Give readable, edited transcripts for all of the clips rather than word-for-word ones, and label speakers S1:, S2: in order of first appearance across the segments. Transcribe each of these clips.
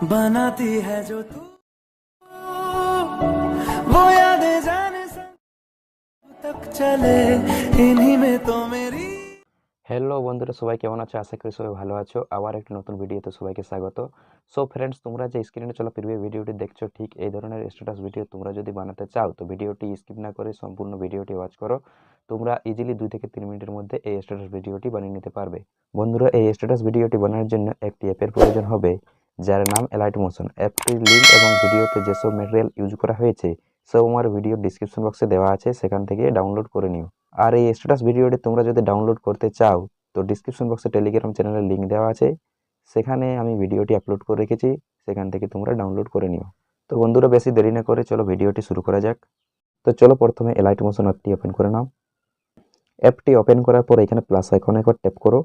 S1: बनाती है जो तू वो यादें जाने तक चले इन्हीं में तो मेरी।
S2: হ্যালো বন্ধুরা, সবাই কেমন আছো? আশা করি সবাই ভালো আছো। আবার একটা নতুন ভিডিওতে সবাইকে স্বাগত। সো ফ্রেন্ডস, তোমরা যে স্ক্রিনে চলা প্রিভিউ ভিডিওটি দেখছো, ঠিক এই ধরনের স্ট্যাটাস ভিডিও তোমরা যদি বানাতে চাও তো ভিডিওটি স্কিপ না করে সম্পূর্ণ ভিডিওটি ওয়াচ করো। তোমরা ইজিলি 2 থেকে 3 মিনিটের মধ্যে এই স্ট্যাটাস ভিডিওটি বানিয়ে নিতে পারবে। বন্ধুরা, এই স্ট্যাটাস ভিডিওটি বানানোর জন্য একটি অ্যাপের প্রয়োজন হবে, যার নাম এলাইট মোশন। অ্যাপটির লিঙ্ক এবং ভিডিওতে যেসব ম্যাটেরিয়াল ইউজ করা হয়েছে সব আমার ভিডিও ডিসক্রিপশন বক্সে দেওয়া আছে, সেখান থেকে ডাউনলোড করে নিও। আর এই স্ট্যাটাস ভিডিওটি তোমরা যদি ডাউনলোড করতে চাও তো ডিসক্রিপশন বক্সে টেলিগ্রাম চ্যানেলের লিঙ্ক দেওয়া আছে, সেখানে আমি ভিডিওটি আপলোড করে রেখেছি, সেখান থেকে তোমরা ডাউনলোড করে নিও। তো বন্ধুরা, বেশি দেরি না করে চলো ভিডিওটি শুরু করা যাক। তো চলো প্রথমে এলাইট মোশন অ্যাপটি ওপেন করে নাও। অ্যাপটি ওপেন করার পর এখানে প্লাস আইকনে একবার ট্যাপ করো।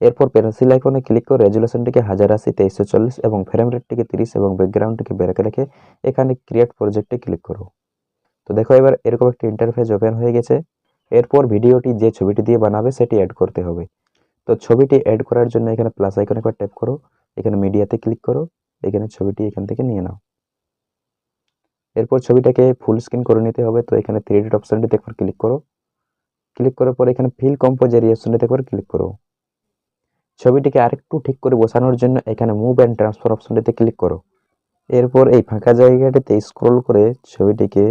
S2: এরপর পেন্সিল আইকনে ক্লিক করে রেজুলেশনটিকে 1080 2340 এবং ফ্রেম রেটটিকে 30 এবং ব্যাকগ্রাউন্ডটিকে ব্ল্যাক রেখে এখানে ক্রিয়েট প্রজেক্টে ক্লিক করো। তো দেখো এবার এরকম একটা ইন্টারফেস ওপেন হয়ে গেছে। এরপর ভিডিওটি যে ছবিটি দিয়ে বানাবে সেটি অ্যাড করতে হবে। তো ছবিটি অ্যাড করার জন্য এখানে প্লাস আইকনে একবার ট্যাপ করো, এখানে মিডিয়াতে ক্লিক করো, এখানে ছবিটি এখান থেকে নিয়ে নাও। এরপর ছবিটাকে ফুল স্ক্রিন করে নিতে হবে। তো এখানে 3 ডট অপশনটিতে একবার ক্লিক করো। ক্লিক করার পর এখানে ফিল কম্পোজ এই অপশনটিতে একবার ক্লিক করো। ছবিটিকে আরেকটু ঠিক করে বসানোর জন্য এখানে মুভ অ্যান্ড ট্রান্সফার অপশনটিতে ক্লিক করো। এরপর এই ফাঁকা জায়গাটিতে স্ক্রল করে ছবিটিকে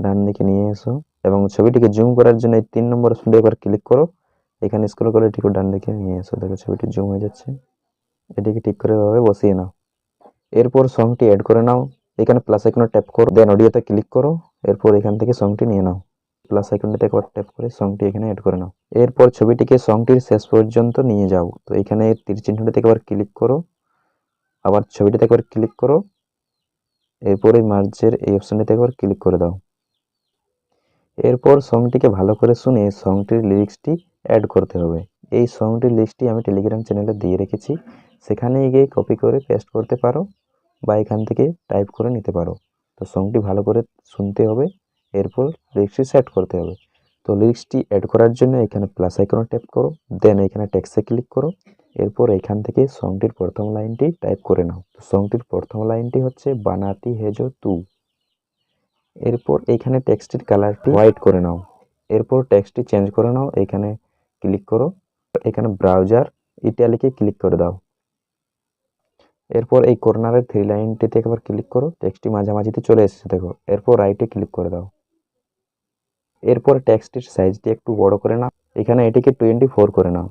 S2: ডান দিকে নিয়ে এসো এবং ছবিটিকে জুম করার জন্য এই 3 নম্বর অপশনটি একবার ক্লিক করো। এখানে স্ক্রল করে ঠিক ডান দিকে নিয়ে এসো। দেখো ছবিটি জুম হয়ে যাচ্ছে। এটিকে ঠিক করে এভাবে বসিয়ে নাও। এরপর সংটি অ্যাড করে নাও। এখানে প্লাস আইকনে ট্যাপ করো, দেন অডিওতে ক্লিক করো। এরপর এখান থেকে সংটি নিয়ে নাও। প্লাস আইকনটিতে একবার ট্যাপ করে সংটি এখানে অ্যাড করে নাও। এরপর ছবিটিকে সংটির শেষ পর্যন্ত নিয়ে যাও। তো এখানে তীর চিহ্নটিতে একবার ক্লিক করো, আবার ছবিটিতে একবার ক্লিক করো। এরপর এই মার্জের এই অপশনটিতে একবার ক্লিক করে দাও। এরপর সংটিকে ভালো করে শুনে সংটির লিরিক্সটি অ্যাড করতে হবে। এই সংটির লিস্টটি আমি টেলিগ্রাম চ্যানেলে দিয়ে রেখেছি, সেখানে গিয়ে কপি করে পেস্ট করতে পারো বা এখান থেকে টাইপ করে নিতে পারো। তো সংটি ভালো করে শুনতে হবে, এরপর লিরিক্সটি সেট করতে হবে। তো লিরিক্সটি অ্যাড করার জন্য এখানে প্লাস আইকনে ট্যাপ করো, দেন এখানে টেক্সটে ক্লিক করো। এরপর এখান থেকে সংটির প্রথম লাইনটি টাইপ করে নাও। তো সংটির প্রথম লাইনটি হচ্ছে বানাতি হে জো তু। এরপর এইখানে টেক্সটের কালারটি হোয়াইট করে নাও। এরপর টেক্সটটি চেঞ্জ করে নাও, এখানে ক্লিক করো, এখানে ব্রাউজার ইটালিকে ক্লিক করে দাও। এরপর এই কর্নারের 3 লাইনটিতে একবার ক্লিক করো, টেক্সটটি মাঝামাঝিতে চলে এসেছে দেখো। এরপর রাইটে ক্লিক করে দাও। এরপর টেক্সটের সাইজটি একটু বড় করে নাও, এখানে এটিকে 24 করে নাও।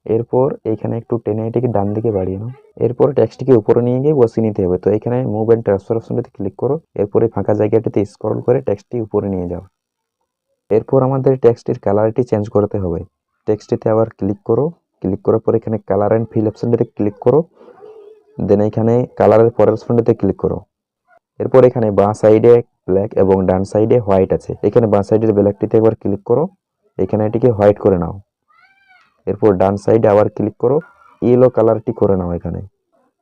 S2: এরপর এইখানে একটু টেনে এটিকে ডান দিকে বাড়িয়ে নাও। এরপর টেক্সটটিকে উপরে নিয়ে গিয়ে বসিয়ে নিতে হবে। তো এখানে মুভ অ্যান্ড ট্রান্সফার অপশনটিতে ক্লিক করো, এরপরে ফাঁকা জায়গাটিতে স্ক্রল করে টেক্সটটি উপরে নিয়ে যাও। এরপর আমাদের টেক্সটির কালারটি চেঞ্জ করতে হবে। টেক্সটিতে আবার ক্লিক করো, ক্লিক করার পর এখানে কালার অ্যান্ড ফিল অপশনটিতে ক্লিক করো, দেন এখানে কালারের পরের অপশনটিতে ক্লিক করো। এরপর এখানে বাঁ সাইডে ব্ল্যাক এবং ডান সাইডে হোয়াইট আছে, এখানে বাঁ সাইডের ব্ল্যাকটিতে একবার ক্লিক করো, এখানে এটিকে হোয়াইট করে নাও। এরপর ডান সাইডে আবার ক্লিক করো, ইয়েলো কালারটি করে নাও এখানে।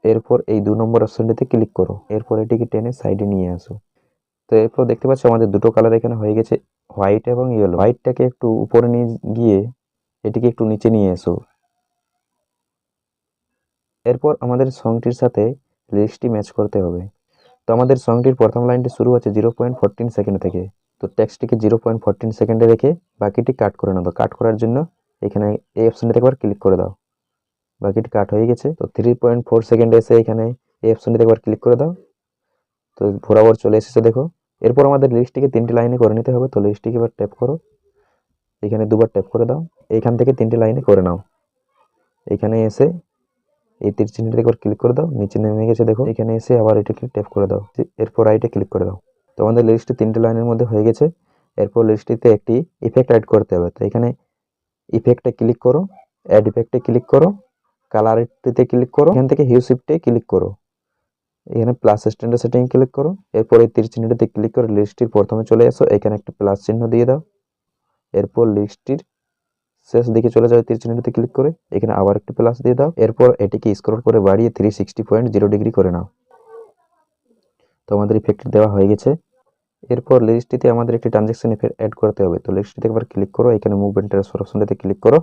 S2: এরপর এই 2 নম্বর অপশনটিতে ক্লিক করো, এরপর এটিকে টেনে সাইডে নিয়ে আসো। তো এরপর দেখতে পাচ্ছ আমাদের দুটো কালার এখানে হয়ে গেছে, হোয়াইট এবং ইয়েলো। হোয়াইটটাকে একটু উপরে নিয়ে গিয়ে এটিকে একটু নিচে নিয়ে এসো। এরপর আমাদের সংটির সাথে লিরিক্সটি ম্যাচ করতে হবে। তো আমাদের সংটির প্রথম লাইনটি শুরু হচ্ছে 0.14 সেকেন্ড থেকে। তো টেক্সটটিকে 0.14 সেকেন্ডে রেখে বাকিটি কাট করে নাও। তো কাট করার জন্য এখানে এই অপশনটিতে একবার ক্লিক করে দাও। বাকিটি কাট হয়ে গেছে। তো 3.4 সেকেন্ডে এসে এখানে এই অপশনটিতে একবার ক্লিক করে দাও। তো বরাবর চলে এসেছে দেখো। এরপর আমাদের লিস্টটিকে 3টি লাইনে করে নিতে হবে। তো লিস্টটিকে এবার ট্যাপ করো, এখানে দুবার ট্যাপ করে দাও, এইখান থেকে 3টি লাইনে করে নাও। এখানে এসে এই তীর চিহ্নটিতে একবার ক্লিক করে দাও, নিচে নেমে গেছে দেখো। এখানে এসে আবার এটাকে ট্যাপ করে দাও, এরপর রাইটে ক্লিক করে দাও। তো আমাদের লিস্টটি 3টি লাইনের মধ্যে হয়ে গেছে। এরপর লিস্টটিতে একটি ইফেক্ট অ্যাড করতে হবে। তো এখানে ইফেক্টে ক্লিক করো, অ্যাড ইফেক্টে ক্লিক করো, কালারটিতে ক্লিক করো, এখান থেকে হিউ শিফটে ক্লিক করো, এখানে প্লাস স্ট্যান্ডার্ড সেটিং ক্লিক করো। এরপর এই তীর চিহ্নটিতে ক্লিক করে লিস্টটির প্রথমে চলে আসো, এখানে একটা প্লাস চিহ্ন দিয়ে দাও। এরপর লিস্টটির শেষ দিকে চলে যাও, তীর চিহ্নটিতে ক্লিক করে এখানে আবার একটি প্লাস দিয়ে দাও। এরপর এটিকে স্ক্রল করে বাড়িয়ে 360.0 ডিগ্রি করে নাও। তো আমাদের ইফেক্ট দেওয়া হয়ে গেছে। এরপর লিস্টটিতে আমাদের একটি ট্রানজ্যাকশন ইফেক্ট অ্যাড করতে হবে। তো লিস্টটিতে একবার ক্লিক করো, এখানে মুভ অ্যান্ড ট্রান্সফার অপশনটিতে ক্লিক করো,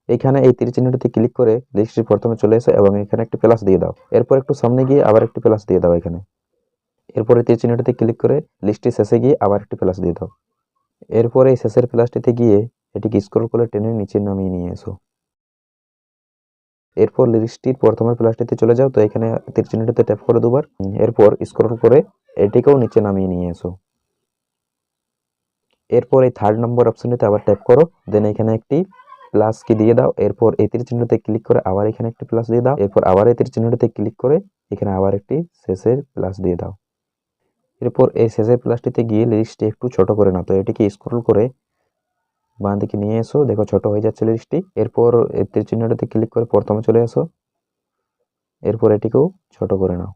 S2: এখানে এই তীর চিহ্নটিতে ক্লিক করে লিস্টটি প্রথমে চলে এসো এবং এখানে একটি প্লাস দিয়ে দাও। এরপর একটু সামনে গিয়ে আবার একটি প্লাস দিয়ে দাও এখানে। এরপরে তীর চিহ্নটিতে ক্লিক করে লিস্টটি শেষে গিয়ে আবার একটি প্লাস দিয়ে দাও। এরপর এই শেষের প্লাসটিতে গিয়ে এটিকে স্ক্রল করে টেনে নিচে নামিয়ে নিয়ে এসো। এরপর লিস্টটির প্রথমের প্লাসটিতে চলে যাও, তো এখানে তীর চিহ্নটিতে ট্যাপ করো দুবার। এরপর স্ক্রল করে এটিকেও নিচে নামিয়ে নিয়ে এসো। এরপর এই 3rd নম্বর অপশনটিতে আবার ট্যাপ করো, দেন এখানে একটি প্লাস কি দিয়ে দাও। এরপর এই তীর চিহ্নতে ক্লিক করে আবার এখানে একটি প্লাস দিয়ে দাও। এরপর আবার এই তীর চিহ্নটিতে ক্লিক করে এখানে আবার একটি শেষের প্লাস দিয়ে দাও। এরপর এই শেষের প্লাসটিতে গিয়ে লিস্টটি একটু ছোট করে নাও, তো এটিকে স্ক্রল করে বাঁ দিকে নিয়ে এসো, দেখো ছোট হয়ে যাচ্ছে লিস্টটি। এরপর এই তীর চিহ্নটিতে ক্লিক করে প্রথমে চলে আসো, এরপর এটিকেও ছোট করে নাও।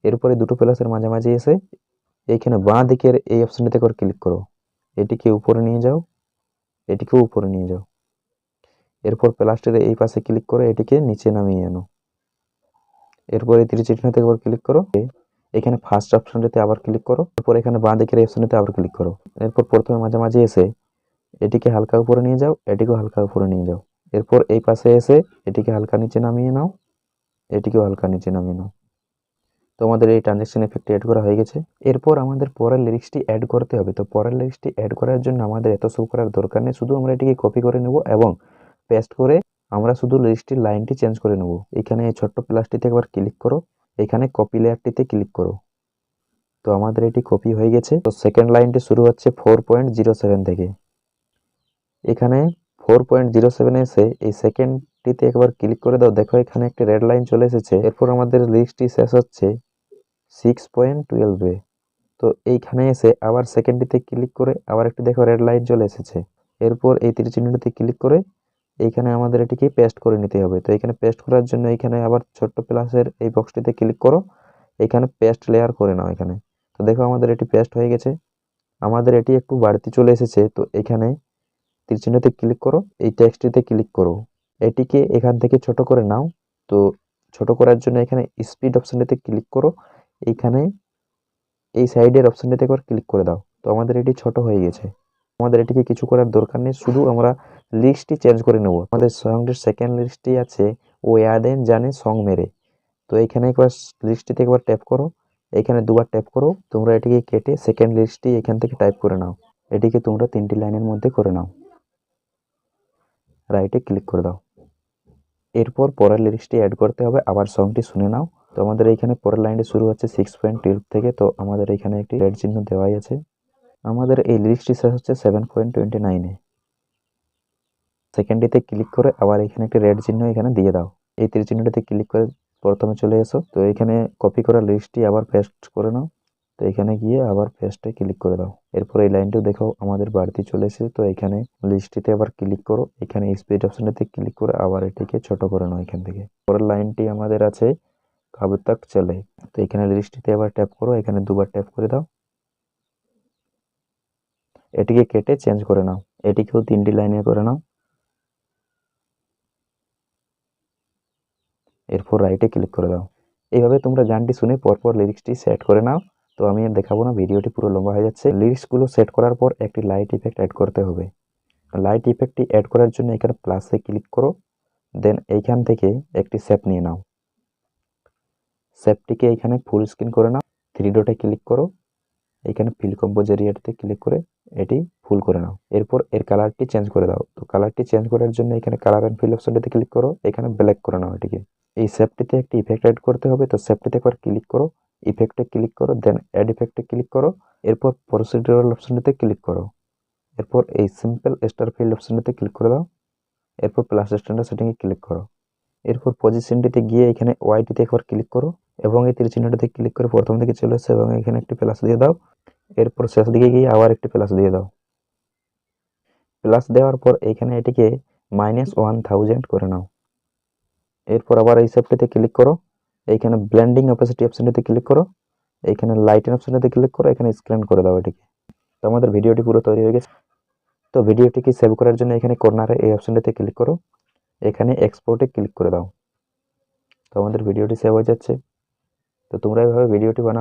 S2: এরপরে দুটো প্লাসের মাঝামাঝি এসে এইখানে বাঁ দিকের এই অপশনটিতে করে ক্লিক করো, এটিকে উপরে নিয়ে যাও, এটিকেও উপরে নিয়ে যাও। এরপর প্লাসটির এই পাশে ক্লিক করে এটিকে নিচে নামিয়ে আনো। এরপর এই তীর চিহ্নতে একবার ক্লিক করো, এখানে ফার্স্ট অপশনটিতে আবার ক্লিক করো। এরপর এখানে বাঁ দিকের এই অপশনটিতে আবার ক্লিক করো। এরপর প্রথমে মাঝামাঝি এসে এটিকে হালকা উপরে নিয়ে যাও, এটিকেও হালকা উপরে নিয়ে যাও। এরপর এই পাশে এসে এটিকে হালকা নিচে নামিয়ে নাও, এটিকেও হালকা নিচে নামিয়ে নাও। তো আমাদের এই ট্রানজ্যাকশন এফেক্টটি অ্যাড করা হয়ে গেছে। এরপর আমাদের পরের লিরিক্সটি অ্যাড করতে হবে। তো পরের লিরিক্সটি অ্যাড করার জন্য আমাদের এত সব করার দরকার নেই, শুধু আমরা এটিকে কপি করে নেব এবং পেস্ট করে আমরা শুধু লিরিক্সটির লাইনটি চেঞ্জ করে নেব। এখানে এই ছোট্ট প্লাসটিতে একবার ক্লিক করো, এখানে কপি লেয়ারটিতে ক্লিক করো। তো আমাদের এটি কপি হয়ে গেছে। তো সেকেন্ড লাইনটি শুরু হচ্ছে 4.07 থেকে। এখানে 4.07 এসে এই সেকেন্ডটিতে একবার ক্লিক করে দাও, দেখো এখানে একটি রেড লাইন চলে এসেছে। এরপর আমাদের লিরিক্সটি শেষ হচ্ছে 6.12 এ। তো এইখানে এসে আবার সেকেন্ডটিতে ক্লিক করে আবার একটি দেখো রেড লাইন চলে এসেছে। এরপর এই তীর চিহ্নটিতে ক্লিক করে এইখানে আমাদের এটিকে পেস্ট করে নিতে হবে। তো এখানে পেস্ট করার জন্য এখানে আবার ছোট্ট প্লাসের এই বক্সটিতে ক্লিক করো, এখানে পেস্ট লেয়ার করে নাও এখানে। তো দেখো আমাদের এটি পেস্ট হয়ে গেছে। আমাদের এটি একটু বাড়তি চলে এসেছে, তো এখানে তীর চিহ্নতে ক্লিক করো, এই টেক্সটটিতে ক্লিক করো, এটিকে এখান থেকে ছোট করে নাও। তো ছোট করার জন্য এখানে স্পিড অপশনটিতে ক্লিক করো, এইখানে এই সাইডের অপশনটিতে একবার ক্লিক করে দাও। তো আমাদের এটি ছোট হয়ে গেছে। আমাদের এটিকে কিছু করার দরকার নেই, শুধু আমরা লিস্টটি চেঞ্জ করে নেব। আমাদের সঙ্গের সেকেন্ড লিস্টটি আছে ও ইয়াদেন জানে সং মেরে। তো এখানে একবার লিস্টটিতে একবার ট্যাপ করো, এখানে দুবার ট্যাপ করো, তোমরা এটিকে কেটে সেকেন্ড লিস্টটি এখান থেকে টাইপ করে নাও। এটিকে তোমরা 3টি লাইনের মধ্যে করে নাও, রাইটে ক্লিক করে দাও। এরপর পরের লিরিক্সটি অ্যাড করতে হবে, আবার সংটি শুনে নাও। তো আমাদের এইখানে পরের লাইনটি শুরু হচ্ছে 6.12 থেকে। তো আমাদের এখানে একটি রেড চিহ্ন দেওয়াই আছে। আমাদের এই লিরিক্সটি শেষ হচ্ছে 7.29 এ। সেকেন্ডটিতে ক্লিক করে আবার এখানে একটি রেড চিহ্ন এখানে দিয়ে দাও। এই তীর চিহ্নটিতে ক্লিক করে প্রথমে চলে এসো, তো এখানে কপি করা লিরিক্সটি আবার পেস্ট করে নাও। তো এখানে গিয়ে আবার পেস্টে ক্লিক করে দাও। এরপর এই লাইনটিও দেখো আমাদের বাড়তি চলে এসেছে। তো এখানে লিস্টটিতে আবার ক্লিক করো, এখানে স্পিড অপশনটিতে ক্লিক করে আবার এটিকে ছোট করে নাও এখান থেকে। পরের লাইনটি আমাদের আছে কব তক চলে। তো এখানে লিস্টটিতে আবার ট্যাপ করো, এখানে দুবার ট্যাপ করে দাও, এটিকে কেটে চেঞ্জ করে নাও, এটিকেও 3টি লাইনে করে নাও। এরপর রাইটে ক্লিক করে দাও। এইভাবে তোমরা গানটি শুনে পরপর লিরিক্সটি সেট করে নাও। তো আমি আর দেখাবো না, ভিডিওটি পুরো লম্বা হয়ে যাচ্ছে। লিরিক্সগুলো সেট করার পর একটি লাইট ইফেক্ট অ্যাড করতে হবে। লাইট ইফেক্টটি অ্যাড করার জন্য এখানে প্লাসে ক্লিক করো, দেন এইখান থেকে একটি শেপ নিয়ে নাও। শেপটিকে এখানে ফুল স্ক্রিন করে নাও, 3 ডটে ক্লিক করো, এখানে ফিল কম্পোজ এরিয়াতে ক্লিক করে এটি ফুল করে নাও। এরপর এর কালারটি চেঞ্জ করে দাও। তো কালারটি চেঞ্জ করার জন্য এখানে কালার অ্যান্ড ফিল অপশনটিতে ক্লিক করো, এখানে ব্ল্যাক করে নাও এটিকে। এই শেপটিতে একটি ইফেক্ট অ্যাড করতে হবে। তো শেপটিতে একবার ক্লিক করো, ইফেক্টে ক্লিক করো, দেন অ্যাড ইফেক্টে ক্লিক করো, এরপর প্রসিডিউরাল অপশনটিতে ক্লিক করো, এরপর এই সিম্পল স্টার ফিল্ড অপশনটিতে ক্লিক করে দাও, এরপর প্লাস স্ট্যান্ডার্ড সেটিংয়ে ক্লিক করো। এরপর পজিশনটিতে গিয়ে এখানে ওয়াইটিতে একবার ক্লিক করো এবং এই তীর চিহ্নটিতে ক্লিক করে প্রথম দিকে চলে আসছে এবং এখানে একটি প্লাস দিয়ে দাও। এরপর শেষ দিকে গিয়ে আবার একটি প্লাস দিয়ে দাও। প্লাস দেওয়ার পর এখানে এটিকে -1000 করে নাও। এরপর আবার এই শেপটিতে ক্লিক করো, এইখানে ব্লেন্ডিং অপাসিটি অপশনটিতে ক্লিক করো, এইখানে লাইটেন অপশনটিতে ক্লিক করো, এখানে স্ক্যান করে দাও এটিকে। তো আমাদের ভিডিওটি পুরো তৈরি হয়ে গেছে। তো ভিডিওটিকে সেভ করার জন্য এখানে কর্নারে এই অপশনটিতে ক্লিক করো, এখানে এক্সপোর্টে ক্লিক করে দাও। তো আমাদের ভিডিওটি সেভ হয়ে যাচ্ছে। তো তোমরা এইভাবে ভিডিওটি বানাও।